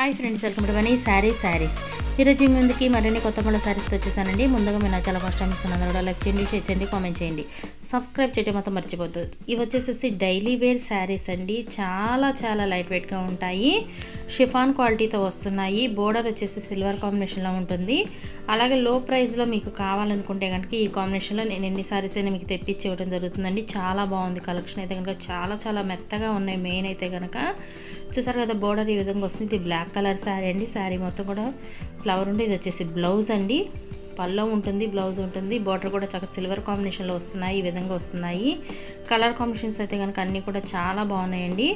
Hi friends, welcome to money saris ఈరోజు ముందుకి మరిన్ని కొత్త మళ్ళీ శారీస్తో వచ్చేసానండి. ముందుగా మీరు నా చాలా ఫస్ట్ టైం ఇస్తున్నాను కూడా లైక్ చేయండి, షేర్ చేయండి, కామెంట్ చేయండి, సబ్స్క్రైబ్ చేయడం మాత్రం మర్చిపోద్దు. ఇవి వచ్చేసేసి డైలీ వేర్ శారీస్ అండి. చాలా లైట్ వెయిట్గా ఉంటాయి. షిఫాన్ క్వాలిటీతో వస్తున్నాయి. బోర్డర్ వచ్చేసి సిల్వర్ కాంబినేషన్లో ఉంటుంది. అలాగే లో ప్రైస్లో మీకు కావాలనుకుంటే కనుక ఈ కాంబినేషన్లో నేను ఎన్ని శారీస్ అయినా మీకు తెప్పించి ఇవ్వడం జరుగుతుందండి. చాలా బాగుంది కలెక్షన్ అయితే కనుక, చాలా మెత్తగా ఉన్నాయి. మెయిన్ అయితే కనుక చూసారు కదా, బోర్డర్ ఈ విధంగా వస్తుంది. ఇది బ్లాక్ కలర్ శారీ అండి. శారీ మొత్తం కూడా ఫ్లవర్ ఉండి, ఇది వచ్చేసి బ్లౌజ్ అండి. పల్లో ఉంటుంది, బ్లౌజ్ ఉంటుంది. బార్డర్ కూడా చక్కగా సిల్వర్ కాంబినేషన్లో వస్తున్నాయి. ఈ విధంగా వస్తున్నాయి. కలర్ కాంబినేషన్స్ అయితే కనుక అన్నీ కూడా చాలా బాగున్నాయండి.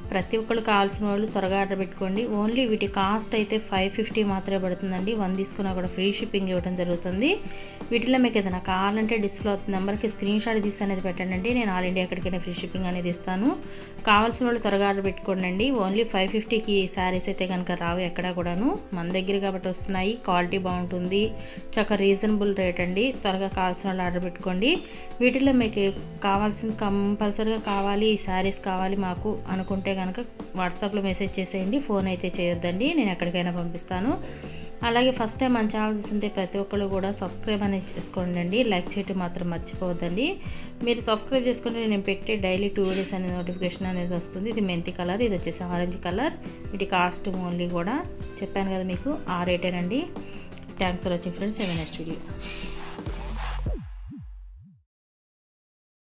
ప్రతి ఒక్కరు కావాల్సిన వాళ్ళు త్వరగా ఆర్డర్ పెట్టుకోండి. ఓన్లీ వీటి కాస్ట్ అయితే 550 మాత్రమే పడుతుందండి. 1 తీసుకున్నా కూడా ఫ్రీ షిప్పింగ్ ఇవ్వడం జరుగుతుంది. వీటిలో మీకు ఏదైనా కావాలంటే డిస్ప్లే అవుతున్న నెంబర్కి స్క్రీన్ షాట్ తీసి అనేది పెట్టండి. నేను ఆల్ ఇండియా ఎక్కడికైనా ఫ్రీ షిప్పింగ్ అనేది ఇస్తాను. కావాల్సిన వాళ్ళు త్వరగా ఆర్డర్ పెట్టుకోండి. ఓన్లీ 550కి శారీస్ అయితే కనుక రావు ఎక్కడా కూడాను. మన దగ్గర కాబట్టి వస్తున్నాయి. క్వాలిటీ బాగుంటుంది, చక్కగా రీజనబుల్ రేట్ అండి. త్వరగా కావాల్సిన వాళ్ళు ఆర్డర్ పెట్టుకోండి. వీటిలో మీకు కావాల్సింది కంపల్సరీగా కావాలి, ఈ శారీస్ కావాలి మాకు అనుకుంటే కనుక వాట్సాప్లో మెసేజ్ చేసేయండి. ఫోన్ అయితే చేయొద్దండి, నేను ఎక్కడికైనా పంపిస్తాను. అలాగే ఫస్ట్ టైం మన ఛానల్ చూస్తుంటే ప్రతి ఒక్కరు కూడా సబ్స్క్రైబ్ అనేది చేసుకోండి. లైక్ చేయడం మాత్రం మర్చిపోవద్దండి. మీరు సబ్స్క్రైబ్ చేసుకుంటే నేను పెట్టే డైలీ 2 వీడియోస్ అనే నోటిఫికేషన్ అనేది వస్తుంది. ఇది మెంతి కలర్, ఇది వచ్చేసి ఆరెంజ్ కలర్. వీటి కాస్ట్ ఓన్లీ కూడా చెప్పాను కదా మీకు, ఆ రేటేనండి. Thanks for watching friends. Next video.